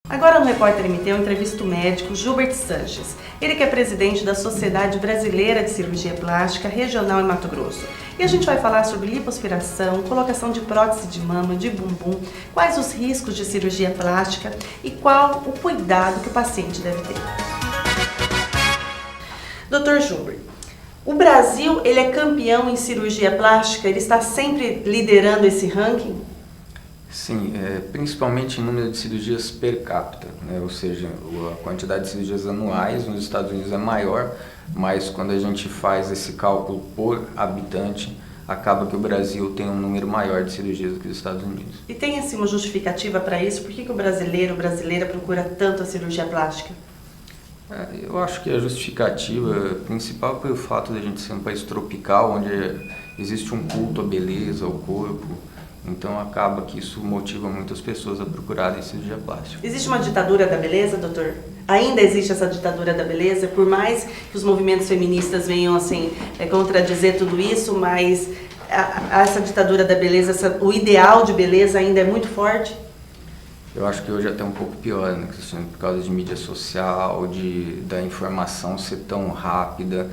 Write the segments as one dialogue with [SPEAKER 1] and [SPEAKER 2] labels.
[SPEAKER 1] Agora no Repórter MT eu entrevisto o médico Gilbert Sanches. Ele que é presidente da Sociedade Brasileira de Cirurgia Plástica Regional em Mato Grosso. E a gente vai falar sobre lipoaspiração, colocação de prótese de mama, de bumbum, quais os riscos de cirurgia plástica e qual o cuidado que o paciente deve ter. Dr. Gilbert, o Brasil ele é campeão em cirurgia plástica? Ele está sempre liderando esse ranking?
[SPEAKER 2] Sim, principalmente em número de cirurgias per capita, né? Ou seja, a quantidade de cirurgias anuais nos Estados Unidos é maior, mas quando a gente faz esse cálculo por habitante, acaba que o Brasil tem um número maior de cirurgias do que os Estados Unidos.
[SPEAKER 1] E tem assim uma justificativa para isso? Por que o brasileiro, brasileira procura tanto a cirurgia plástica?
[SPEAKER 2] Eu acho que a justificativa principal é pelo fato de a gente ser um país tropical, onde existe um culto à beleza, ao corpo. Então acaba que isso motiva muitas pessoas a procurarem cirurgia plástica.
[SPEAKER 1] Existe uma ditadura da beleza, doutor? Ainda existe essa ditadura da beleza? Por mais que os movimentos feministas venham assim contradizer tudo isso, mas essa ditadura da beleza, o ideal de beleza ainda é muito forte?
[SPEAKER 2] Eu acho que hoje é até um pouco pior, né, por causa de mídia social, da informação ser tão rápida.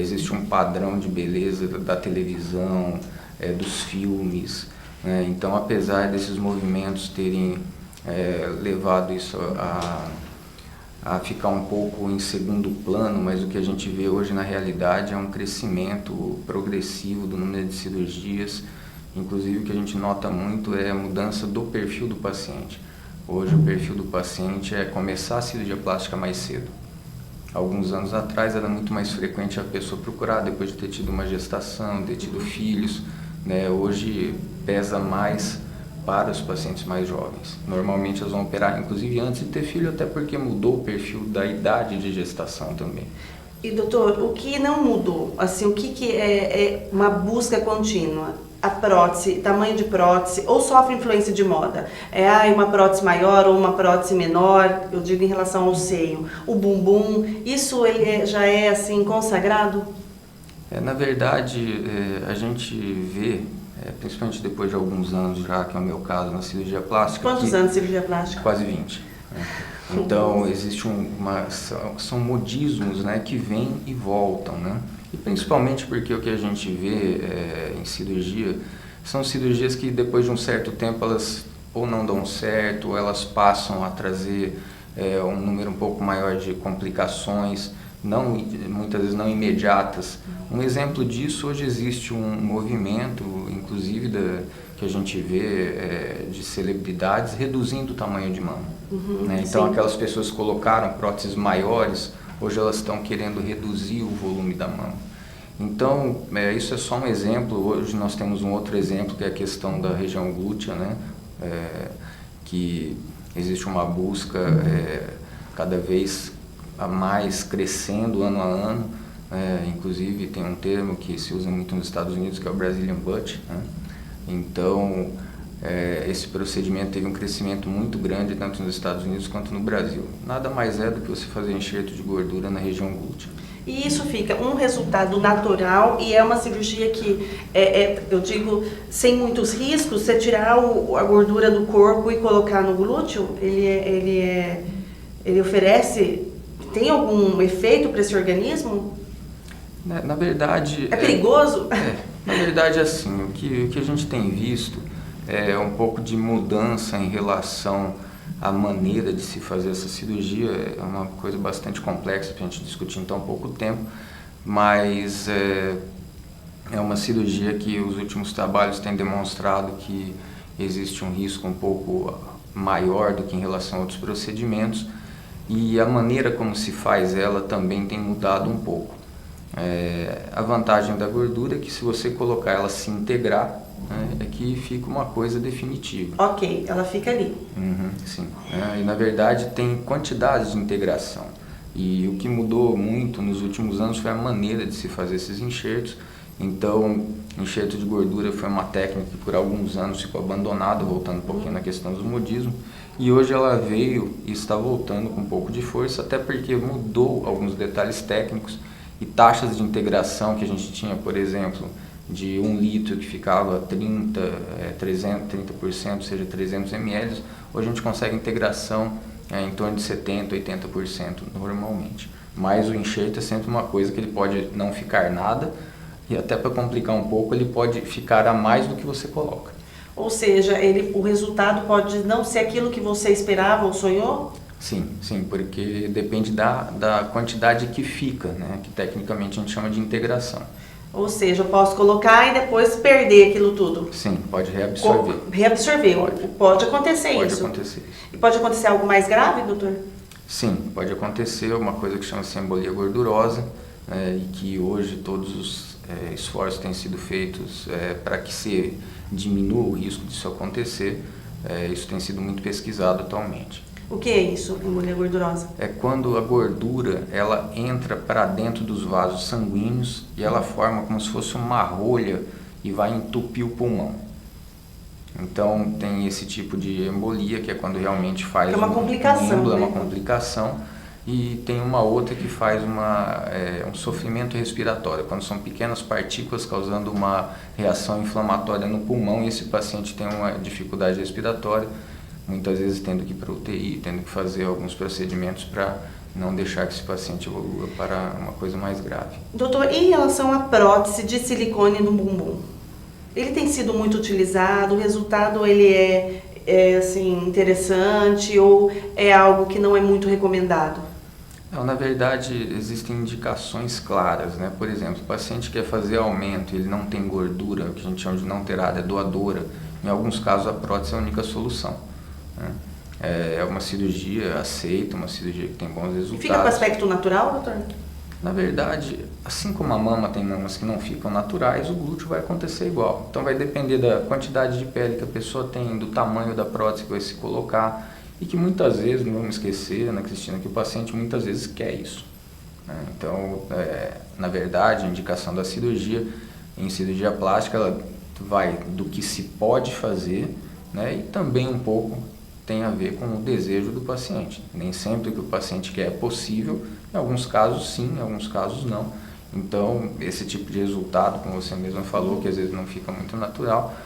[SPEAKER 2] Existe um padrão de beleza da televisão, dos filmes. Então, apesar desses movimentos terem levado isso a ficar um pouco em segundo plano, mas o que a gente vê hoje na realidade é um crescimento progressivo do número de cirurgias. Inclusive, o que a gente nota muito é a mudança do perfil do paciente. Hoje, o perfil do paciente é começar a cirurgia plástica mais cedo. Alguns anos atrás, era muito mais frequente a pessoa procurar depois de ter tido uma gestação, ter tido filhos. Hoje pesa mais para os pacientes mais jovens. Normalmente elas vão operar inclusive antes de ter filho, até porque mudou o perfil da idade de gestação também.
[SPEAKER 1] E doutor, o que não mudou? Assim, o que é uma busca contínua? A prótese, tamanho de prótese, ou sofre influência de moda? Uma prótese maior ou uma prótese menor, eu digo em relação ao seio. O bumbum, isso já é assim consagrado?
[SPEAKER 2] Na verdade, a gente vê, principalmente depois de alguns anos já, que é o meu caso na cirurgia plástica.
[SPEAKER 1] Quantos anos de cirurgia plástica?
[SPEAKER 2] Quase 20. Então, existe são modismos, que vêm e voltam, E principalmente porque o que a gente vê em cirurgia são cirurgias que depois de um certo tempo elas ou não dão certo, ou elas passam a trazer um número um pouco maior de complicações, muitas vezes não imediatas. Um exemplo disso, hoje existe um movimento, inclusive que a gente vê de celebridades reduzindo o tamanho de mama. Então aquelas pessoas que colocaram próteses maiores, hoje elas estão querendo reduzir o volume da mama. Então isso é só um exemplo. Hoje nós temos um outro exemplo, que é a questão da região glútea, que existe uma busca cada vez mais crescendo ano a ano. Inclusive tem um termo que se usa muito nos Estados Unidos, que é o Brazilian Butt. Então esse procedimento teve um crescimento muito grande tanto nos Estados Unidos quanto no Brasil. Nada mais é do que você fazer enxerto de gordura na região glútea.
[SPEAKER 1] E isso fica um resultado natural e é uma cirurgia que, eu digo, sem muitos riscos. Você tirar a gordura do corpo e colocar no glúteo, ele oferece, tem algum efeito para esse organismo?
[SPEAKER 2] Na verdade...
[SPEAKER 1] É perigoso?
[SPEAKER 2] Na verdade, assim, o que a gente tem visto é um pouco de mudança em relação à maneira de se fazer essa cirurgia. É uma coisa bastante complexa para a gente discutir em tão pouco tempo, mas é uma cirurgia que os últimos trabalhos têm demonstrado que existe um risco um pouco maior do que em relação a outros procedimentos, e a maneira como se faz ela também tem mudado um pouco. A vantagem da gordura é que se você colocar ela se integrar, é que fica uma coisa definitiva.
[SPEAKER 1] Ok, ela fica ali.
[SPEAKER 2] Sim. E na verdade tem quantidades de integração. E o que mudou muito nos últimos anos foi a maneira de se fazer esses enxertos. Então, enxerto de gordura foi uma técnica que por alguns anos ficou abandonada, voltando um pouquinho na questão do modismo. E hoje ela veio e está voltando com um pouco de força, até porque mudou alguns detalhes técnicos e taxas de integração que a gente tinha, por exemplo, de 1 litro que ficava 30%, ou seja, 300 ml, hoje a gente consegue integração em torno de 70%, 80% normalmente. Mas o enxerto é sempre uma coisa que ele pode não ficar nada e até para complicar um pouco, ele pode ficar a mais do que você coloca.
[SPEAKER 1] Ou seja, o resultado pode não ser aquilo que você esperava ou sonhou?
[SPEAKER 2] Sim, sim, porque depende da quantidade que fica, né? Que tecnicamente a gente chama de integração.
[SPEAKER 1] Ou seja, eu posso colocar e depois perder aquilo tudo?
[SPEAKER 2] Sim, pode reabsorver.
[SPEAKER 1] Reabsorver, pode acontecer
[SPEAKER 2] pode
[SPEAKER 1] isso?
[SPEAKER 2] Pode acontecer isso.
[SPEAKER 1] E pode acontecer algo mais grave, doutor?
[SPEAKER 2] Sim, pode acontecer uma coisa que chama-se embolia gordurosa, e que hoje todos os esforços têm sido feitos para que se diminua o risco disso acontecer. Isso tem sido muito pesquisado atualmente.
[SPEAKER 1] O que é isso, embolia gordurosa?
[SPEAKER 2] É quando a gordura ela entra para dentro dos vasos sanguíneos e ela forma como se fosse uma rolha e vai entupir o pulmão. Então tem esse tipo de embolia, que é quando realmente faz
[SPEAKER 1] uma complicação,
[SPEAKER 2] êmbolo,
[SPEAKER 1] né?
[SPEAKER 2] É uma complicação. E tem uma outra que faz um sofrimento respiratório, quando são pequenas partículas causando uma reação inflamatória no pulmão e esse paciente tem uma dificuldade respiratória, muitas vezes tendo que ir para UTI, tendo que fazer alguns procedimentos para não deixar que esse paciente evolua para uma coisa mais grave.
[SPEAKER 1] Doutor, em relação à prótese de silicone no bumbum, ele tem sido muito utilizado, o resultado ele é assim, interessante ou é algo que não é muito recomendado?
[SPEAKER 2] Não, na verdade, existem indicações claras, né? Por exemplo, o paciente quer fazer aumento, ele não tem gordura, o que a gente chama de não ter área doadora, em alguns casos a prótese é a única solução, né? É uma cirurgia aceita, uma cirurgia que tem bons resultados.
[SPEAKER 1] E fica com aspecto natural, doutor?
[SPEAKER 2] Na verdade, assim como a mama tem mamas que não ficam naturais, o glúteo vai acontecer igual. Então vai depender da quantidade de pele que a pessoa tem, do tamanho da prótese que vai se colocar e que muitas vezes, não vamos esquecer, Ana Cristina, que o paciente muitas vezes quer isso, né? Então, na verdade, a indicação da cirurgia, em cirurgia plástica, ela vai do que se pode fazer, né? E também um pouco tem a ver com o desejo do paciente. Nem sempre o que o paciente quer é possível, em alguns casos sim, em alguns casos não. Então, esse tipo de resultado, como você mesmo falou, que às vezes não fica muito natural,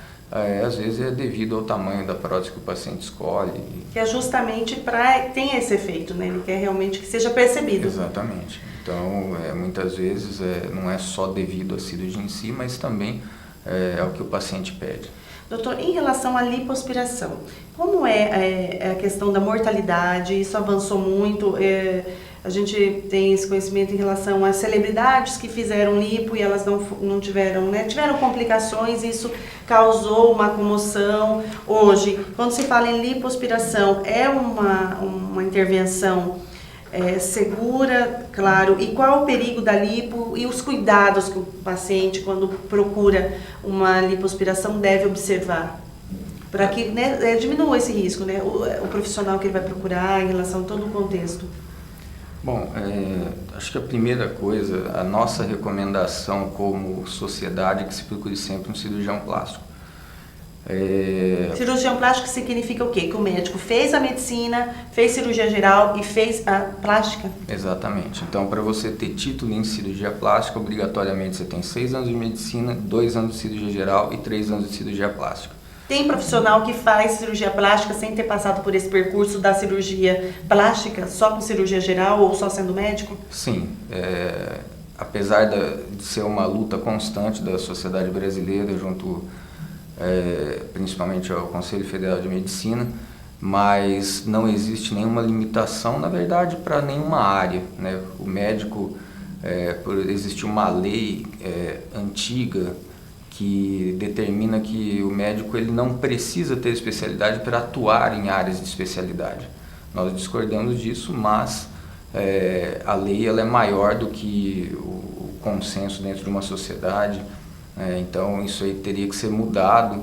[SPEAKER 2] às vezes é devido ao tamanho da prótese que o paciente escolhe.
[SPEAKER 1] Que é justamente para ter esse efeito, né? Ele quer realmente que seja percebido.
[SPEAKER 2] Exatamente. Então, muitas vezes não é só devido à cirurgia em si, mas também é o que o paciente pede.
[SPEAKER 1] Doutor, em relação à lipoaspiração, como é a questão da mortalidade? Isso avançou muito, a gente tem esse conhecimento em relação às celebridades que fizeram lipo e elas não tiveram, né? Tiveram complicações e isso causou uma comoção. Hoje, quando se fala em lipoaspiração, é uma intervenção segura, claro, e qual o perigo da lipo e os cuidados que o paciente, quando procura uma lipoaspiração, deve observar para que, né, diminua esse risco, né, o profissional que ele vai procurar em relação a todo o contexto?
[SPEAKER 2] Bom, acho que a primeira coisa, a nossa recomendação como sociedade é que se procure sempre um cirurgião plástico.
[SPEAKER 1] Cirurgião plástico significa o quê? Que o médico fez a medicina, fez cirurgia geral e fez a plástica?
[SPEAKER 2] Exatamente. Então, para você ter título em cirurgia plástica, obrigatoriamente você tem 6 anos de medicina, 2 anos de cirurgia geral e 3 anos de cirurgia plástica.
[SPEAKER 1] Tem profissional que faz cirurgia plástica sem ter passado por esse percurso da cirurgia plástica, só com cirurgia geral ou só sendo médico?
[SPEAKER 2] Sim. Apesar de ser uma luta constante da sociedade brasileira junto principalmente ao Conselho Federal de Medicina, mas não existe nenhuma limitação, na verdade, para nenhuma área, né? O médico, existe uma lei antiga que determina que o médico ele não precisa ter especialidade para atuar em áreas de especialidade. Nós discordamos disso, mas a lei ela é maior do que o consenso dentro de uma sociedade. Então isso aí teria que ser mudado.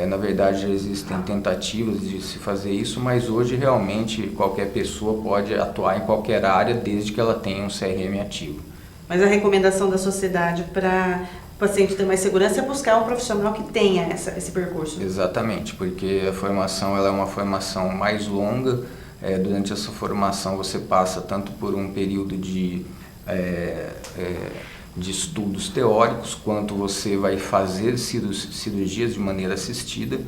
[SPEAKER 2] Na verdade já existem tentativas de se fazer isso, mas hoje realmente qualquer pessoa pode atuar em qualquer área desde que ela tenha um CRM ativo.
[SPEAKER 1] Mas a recomendação da sociedade para o paciente ter mais segurança é buscar um profissional que tenha esse percurso.
[SPEAKER 2] Exatamente, porque a formação ela é uma formação mais longa. Durante essa formação você passa tanto por um período de estudos teóricos, quanto você vai fazer cirurgias de maneira assistida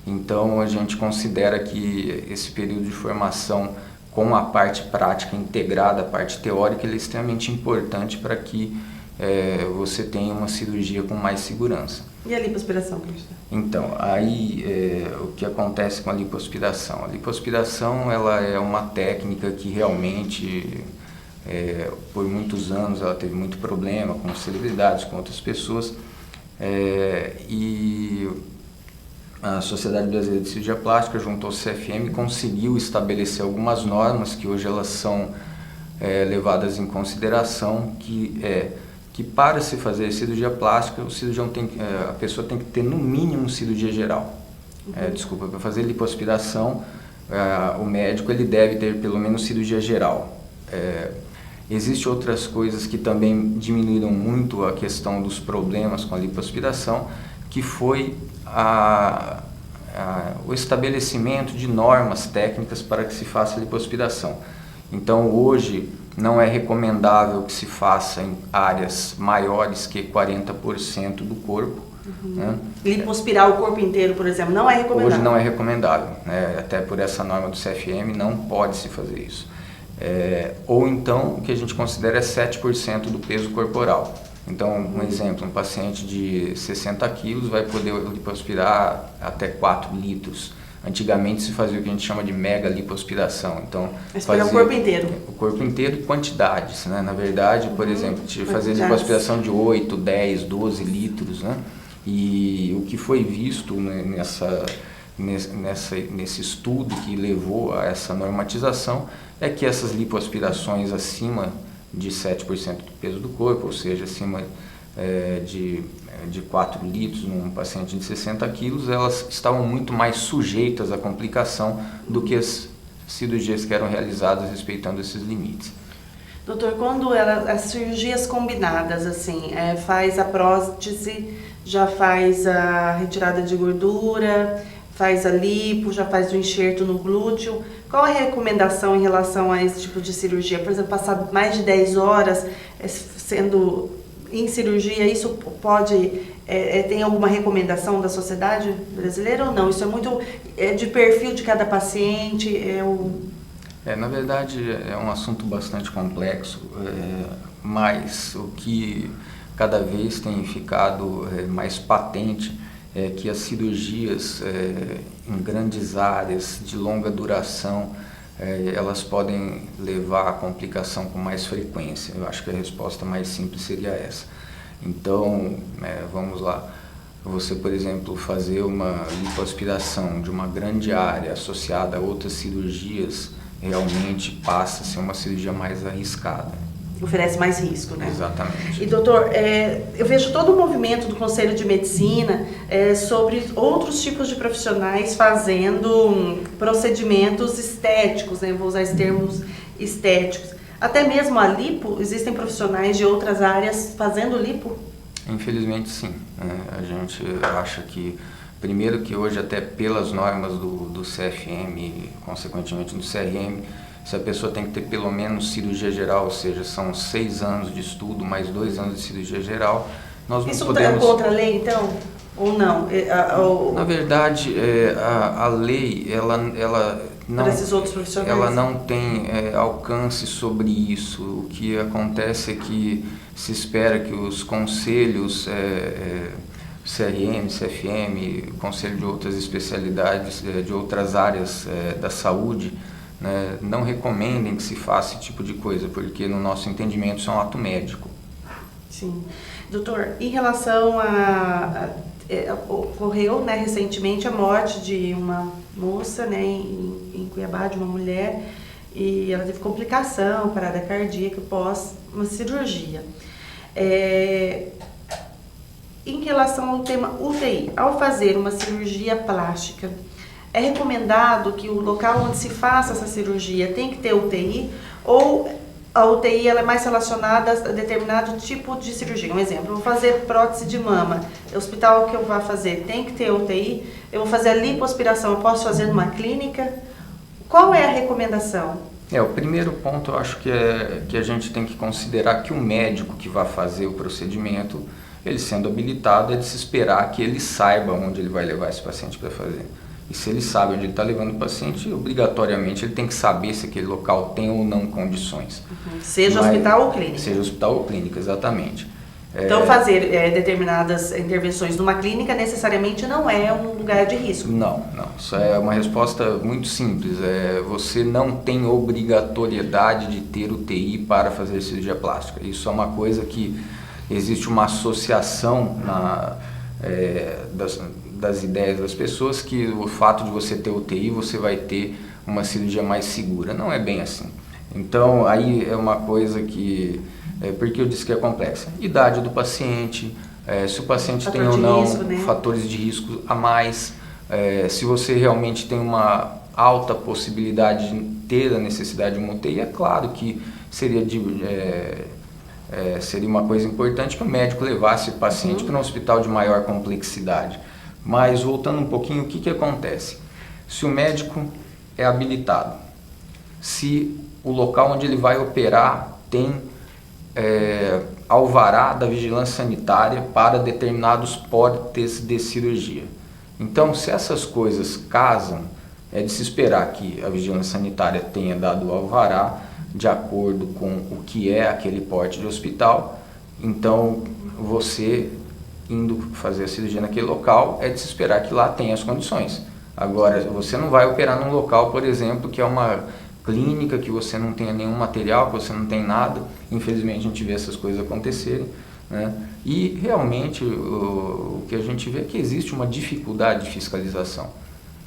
[SPEAKER 2] Então a gente considera que esse período de formação com a parte prática integrada, a parte teórica, ele é extremamente importante para que você tenha uma cirurgia com mais segurança.
[SPEAKER 1] E a lipoaspiração, professor?
[SPEAKER 2] Então, aí o que acontece com a lipoaspiração? A lipoaspiração ela é uma técnica que realmente, por muitos anos, ela teve muito problema com celebridades, com outras pessoas, e a Sociedade Brasileira de Cirurgia Plástica, junto ao CFM, conseguiu estabelecer algumas normas que hoje elas são levadas em consideração, que para se fazer cirurgia plástica, a pessoa tem que ter no mínimo cirurgia geral. Para fazer lipoaspiração, o médico ele deve ter pelo menos cirurgia geral. Existem outras coisas que também diminuíram muito a questão dos problemas com a lipoaspiração, que foi o estabelecimento de normas técnicas para que se faça a lipoaspiração. Então hoje não é recomendável que se faça em áreas maiores que 40% do corpo. Né?
[SPEAKER 1] Lipoaspirar o corpo inteiro, por exemplo, não é recomendável?
[SPEAKER 2] Hoje não é recomendável, né? Até por essa norma do CFM não pode se fazer isso. Ou então o que a gente considera é 7% do peso corporal. Então, um exemplo, um paciente de 60 quilos vai poder lipoaspirar até 4 litros. Antigamente se fazia o que a gente chama de mega lipoaspiração. Então,
[SPEAKER 1] aspirar o corpo inteiro.
[SPEAKER 2] O corpo inteiro e quantidades, né? Na verdade, por exemplo, fazer lipoaspiração de 8, 10, 12 litros, né? E o que foi visto, né, nesse estudo que levou a essa normatização é que essas lipoaspirações acima de 7% do peso do corpo, ou seja, acima de 4 litros num paciente de 60 quilos, elas estavam muito mais sujeitas à complicação do que as cirurgias que eram realizadas respeitando esses limites.
[SPEAKER 1] Doutor, quando as cirurgias combinadas, assim, faz a prótese, já faz a retirada de gordura, faz a lipo, já faz o enxerto no glúteo, qual a recomendação em relação a esse tipo de cirurgia? Por exemplo, passar mais de 10 horas sendo em cirurgia, isso pode, tem alguma recomendação da sociedade brasileira ou não? Isso é muito de perfil de cada paciente?
[SPEAKER 2] Na verdade, é um assunto bastante complexo, mas o que cada vez tem ficado mais patente é que as cirurgias em grandes áreas de longa duração, elas podem levar a complicação com mais frequência. Eu acho que a resposta mais simples seria essa. Então, vamos lá. Você, por exemplo, fazer uma lipoaspiração de uma grande área associada a outras cirurgias, realmente passa a ser uma cirurgia mais arriscada.
[SPEAKER 1] Oferece mais risco, né?
[SPEAKER 2] Exatamente.
[SPEAKER 1] E doutor, eu vejo todo o movimento do Conselho de Medicina sobre outros tipos de profissionais fazendo procedimentos estéticos, né? Vou usar os termos estéticos. Até mesmo a lipo, existem profissionais de outras áreas fazendo lipo? Infelizmente sim.
[SPEAKER 2] A gente acha que, primeiro que hoje até pelas normas do CFM, consequentemente do CRM, se a pessoa tem que ter pelo menos cirurgia geral, ou seja, são 6 anos de estudo, mais 2 anos de cirurgia geral, nós não
[SPEAKER 1] isso
[SPEAKER 2] podemos...
[SPEAKER 1] Isso é contra a lei, então? Ou não?
[SPEAKER 2] Na verdade, a lei, ela não...
[SPEAKER 1] Para esses outros profissionais?
[SPEAKER 2] Ela não tem alcance sobre isso. O que acontece é que se espera que os conselhos, CRM, CFM, conselho de outras especialidades, de outras áreas da saúde, né, não recomendem que se faça esse tipo de coisa, porque no nosso entendimento isso é um ato médico.
[SPEAKER 1] Sim. Doutor, em relação ocorreu, né, recentemente a morte de uma moça, né, em Cuiabá, de uma mulher, e ela teve complicação, parada cardíaca pós uma cirurgia. Em relação ao tema UTI, ao fazer uma cirurgia plástica, é recomendado que o local onde se faça essa cirurgia tem que ter UTI, ou a UTI ela é mais relacionada a determinado tipo de cirurgia? Um exemplo, eu vou fazer prótese de mama, o hospital que eu vou fazer tem que ter UTI, eu vou fazer a lipoaspiração, eu posso fazer numa clínica? Qual é a recomendação?
[SPEAKER 2] O primeiro ponto eu acho que a gente tem que considerar que o médico que vai fazer o procedimento, ele sendo habilitado, é de se esperar que ele saiba onde ele vai levar esse paciente para fazer. E se ele sabe onde ele está levando o paciente, obrigatoriamente ele tem que saber se aquele local tem ou não condições.
[SPEAKER 1] Seja hospital ou clínica.
[SPEAKER 2] Seja hospital ou clínica, exatamente.
[SPEAKER 1] Então fazer determinadas intervenções numa clínica necessariamente não é um lugar de risco.
[SPEAKER 2] Não. Isso é uma resposta muito simples. Você não tem obrigatoriedade de ter UTI para fazer cirurgia plástica. Isso é uma coisa que existe uma associação das ideias das pessoas, que o fato de você ter UTI, você vai ter uma cirurgia mais segura. Não é bem assim. Então, aí é uma coisa que... porque eu disse que é complexa. Idade do paciente, se o paciente tem ou não fatores de risco a mais, se você realmente tem uma alta possibilidade de ter a necessidade de uma UTI, é claro que seria uma coisa importante que o médico levasse o paciente para um hospital de maior complexidade. Mas, voltando um pouquinho, o que acontece? Se o médico é habilitado, se o local onde ele vai operar tem alvará da vigilância sanitária para determinados portes de cirurgia. Então, se essas coisas casam, é de se esperar que a vigilância sanitária tenha dado o alvará de acordo com o que é aquele porte de hospital. Então, você indo fazer a cirurgia naquele local, é de se esperar que lá tenha as condições. Agora, você não vai operar num local, por exemplo, que é uma clínica, que você não tenha nenhum material, que você não tem nada. Infelizmente a gente vê essas coisas acontecerem, né? E realmente o que a gente vê é que existe uma dificuldade de fiscalização.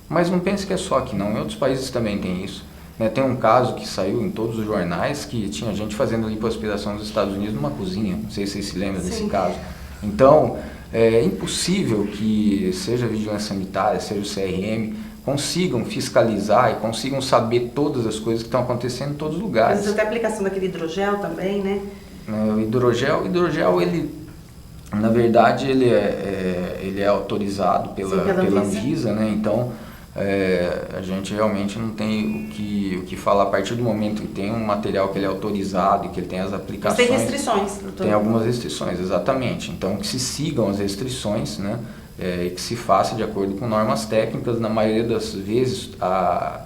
[SPEAKER 2] Mas não pense que é só aqui não, em outros países também tem isso, né? Tem um caso que saiu em todos os jornais que tinha gente fazendo lipoaspiração nos Estados Unidos numa cozinha, não sei se vocês se lembram desse caso. Então, é impossível que seja a vigilância sanitária, seja o CRM, consigam fiscalizar e consigam saber todas as coisas que estão acontecendo em todos os lugares.
[SPEAKER 1] Mas até a aplicação daquele hidrogel também, né?
[SPEAKER 2] O hidrogel, ele, na verdade, ele é autorizado pela Anvisa, né? Então, a gente realmente não tem o que falar a partir do momento que tem um material que ele é autorizado e que ele tem as aplicações.
[SPEAKER 1] Mas tem restrições, doutor?
[SPEAKER 2] Tem algumas restrições, exatamente. Então, que se sigam as restrições, né? E que se faça de acordo com normas técnicas. Na maioria das vezes,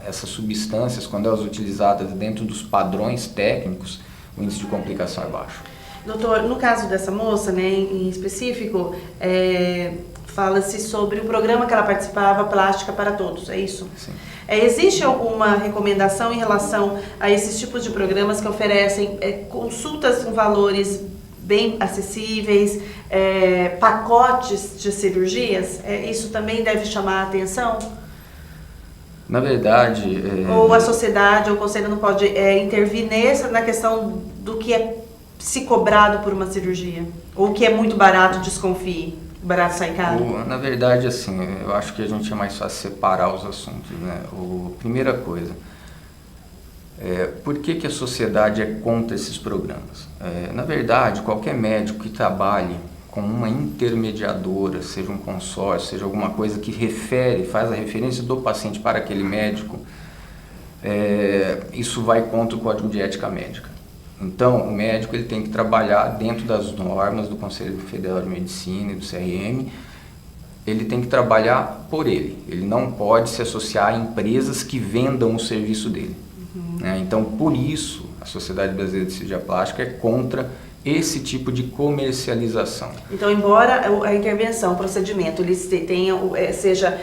[SPEAKER 2] essas substâncias, quando elas utilizadas dentro dos padrões técnicos, o índice de complicação é baixo.
[SPEAKER 1] Doutor, no caso dessa moça, né, em específico, fala-se sobre o programa que ela participava, Plástica para Todos, é isso?
[SPEAKER 2] Sim.
[SPEAKER 1] Existe alguma recomendação em relação a esses tipos de programas que oferecem consultas com valores bem acessíveis, pacotes de cirurgias? Isso também deve chamar a atenção?
[SPEAKER 2] Na verdade...
[SPEAKER 1] Ou a sociedade ou o conselho não pode intervir na questão do que é se cobrado por uma cirurgia? Ou o que é muito barato, desconfie? Barato sai caro?
[SPEAKER 2] Na verdade, assim, eu acho que a gente é mais fácil separar os assuntos, né? Primeira coisa, por que a sociedade é contra esses programas? Na verdade, qualquer médico que trabalhe com uma intermediadora, seja um consórcio, seja alguma coisa que faz a referência do paciente para aquele médico, isso vai contra o Código de Ética Médica. Então, o médico ele tem que trabalhar dentro das normas do Conselho Federal de Medicina e do CRM. Ele tem que trabalhar por ele. Ele não pode se associar a empresas que vendam o serviço dele. Né? Então, por isso, a Sociedade Brasileira de Cirurgia Plástica é contra esse tipo de comercialização.
[SPEAKER 1] Então, embora a intervenção, o procedimento, ele seja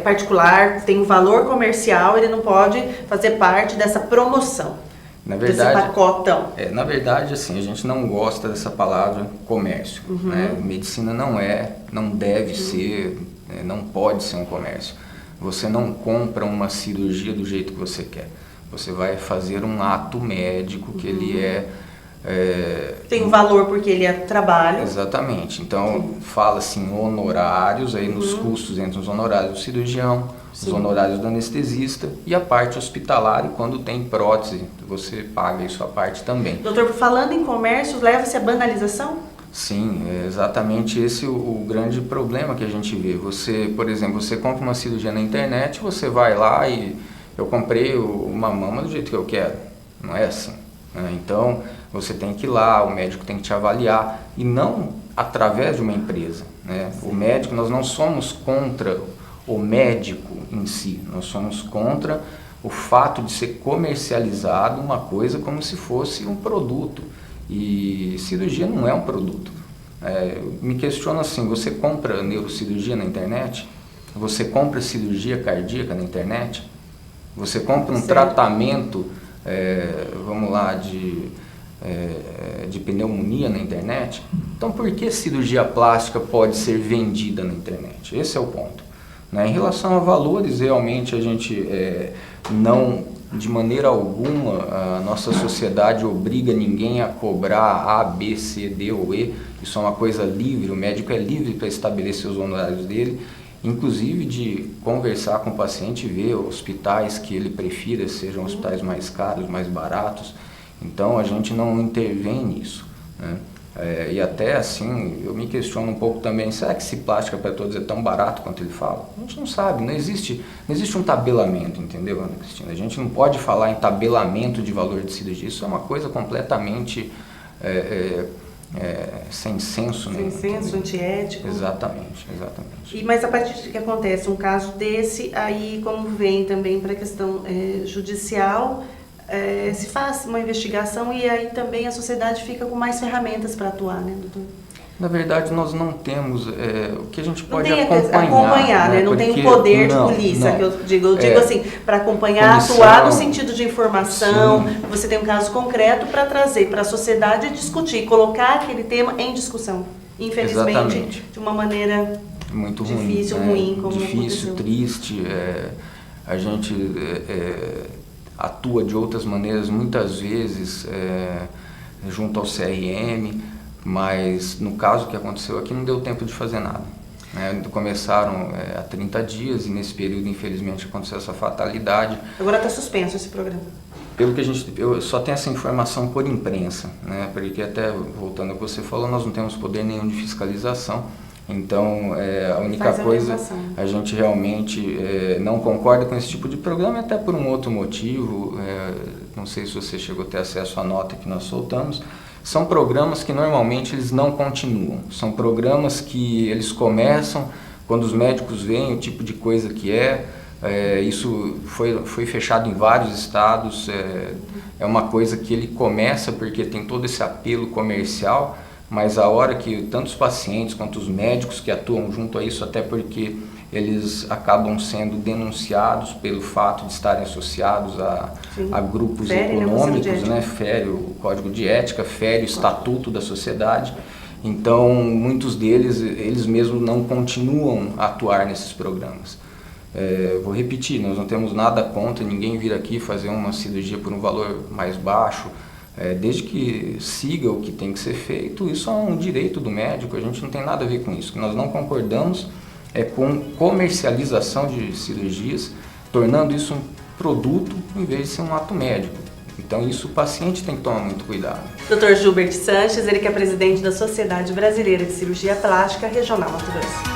[SPEAKER 1] particular, tem um valor comercial, ele não pode fazer parte dessa promoção.
[SPEAKER 2] Na verdade,
[SPEAKER 1] desse pacotão.
[SPEAKER 2] Na verdade, assim, a gente não gosta dessa palavra comércio. Né? Medicina não deve ser, não pode ser um comércio. Você não compra uma cirurgia do jeito que você quer. Você vai fazer um ato médico que ele tem um valor porque ele é trabalho. Exatamente. Então, fala-se em honorários, aí nos custos entre os honorários do cirurgião, os honorários do anestesista e a parte hospitalar, e quando tem prótese, você paga isso à parte também.
[SPEAKER 1] Doutor, falando em comércio, leva-se a banalização?
[SPEAKER 2] Sim, é exatamente esse o grande problema que a gente vê. Você, por exemplo, você compra uma cirurgia na internet, você vai lá e eu comprei uma mama do jeito que eu quero. Não é assim. Né? Então, você tem que ir lá, o médico tem que te avaliar, e não através de uma empresa. Né? O médico, nós não somos contra o médico em si, nós somos contra o fato de ser comercializado uma coisa como se fosse um produto, e cirurgia não é um produto. Me questiono assim, você compra neurocirurgia na internet? Você compra cirurgia cardíaca na internet? Você compra um tratamento, vamos lá, de pneumonia na internet? Então por que cirurgia plástica pode ser vendida na internet? Esse é o ponto. Em relação a valores, realmente a gente não, de maneira alguma, a nossa sociedade obriga ninguém a cobrar A, B, C, D ou E. Isso é uma coisa livre, o médico é livre para estabelecer os honorários dele, inclusive de conversar com o paciente e ver hospitais que ele prefira, sejam hospitais mais caros, mais baratos. Então a gente não intervém nisso, né? E até assim, eu me questiono um pouco também, será que esse plástico para todos é tão barato quanto ele fala? A gente não sabe, não existe um tabelamento, entendeu, Ana Cristina? A gente não pode falar em tabelamento de valor de cirurgia, isso é uma coisa completamente sem senso.
[SPEAKER 1] Sem senso, antiético.
[SPEAKER 2] Exatamente.
[SPEAKER 1] Mas a partir de que acontece um caso desse, aí como vem também para a questão judicial, se faz uma investigação e aí também a sociedade fica com mais ferramentas para atuar, né, doutor?
[SPEAKER 2] Na verdade, nós não temos o que a gente pode
[SPEAKER 1] acompanhar, né? Não tem o poder de polícia, que eu digo assim, para acompanhar,
[SPEAKER 2] comissão,
[SPEAKER 1] atuar no sentido de informação. Sim. Você tem um caso concreto para trazer para a sociedade discutir, colocar aquele tema em discussão. Infelizmente, exatamente, de uma maneira
[SPEAKER 2] muito
[SPEAKER 1] difícil, ruim, como
[SPEAKER 2] difícil,
[SPEAKER 1] aconteceu.
[SPEAKER 2] Triste. A gente atua de outras maneiras, muitas vezes junto ao CRM, mas no caso que aconteceu aqui não deu tempo de fazer nada. Começaram há 30 dias e nesse período, infelizmente, aconteceu essa fatalidade.
[SPEAKER 1] Agora está suspenso esse programa.
[SPEAKER 2] Pelo que eu só tenho essa informação por imprensa, né? Porque até, voltando ao que você falou, nós não temos poder nenhum de fiscalização. Então, a única coisa, a gente realmente não concorda com esse tipo de programa, até por um outro motivo, não sei se você chegou a ter acesso à nota que nós soltamos. São programas que normalmente eles não continuam, são programas que eles começam quando os médicos veem o tipo de coisa que isso foi fechado em vários estados, é uma coisa que ele começa porque tem todo esse apelo comercial, mas a hora que tanto os pacientes quanto os médicos que atuam junto a isso, até porque eles acabam sendo denunciados pelo fato de estarem associados a grupos econômicos, né? Fere o código de ética, fere o estatuto da sociedade. Então, muitos deles, eles mesmos não continuam a atuar nesses programas. Vou repetir, nós não temos nada contra ninguém vir aqui fazer uma cirurgia por um valor mais baixo, desde que siga o que tem que ser feito. Isso é um direito do médico, a gente não tem nada a ver com isso. Nós não concordamos com comercialização de cirurgias, tornando isso um produto em vez de ser um ato médico. Então isso o paciente tem que tomar muito cuidado.
[SPEAKER 1] Dr. Gilbert Sanches, ele que é presidente da Sociedade Brasileira de Cirurgia Plástica Regional Mato Grosso.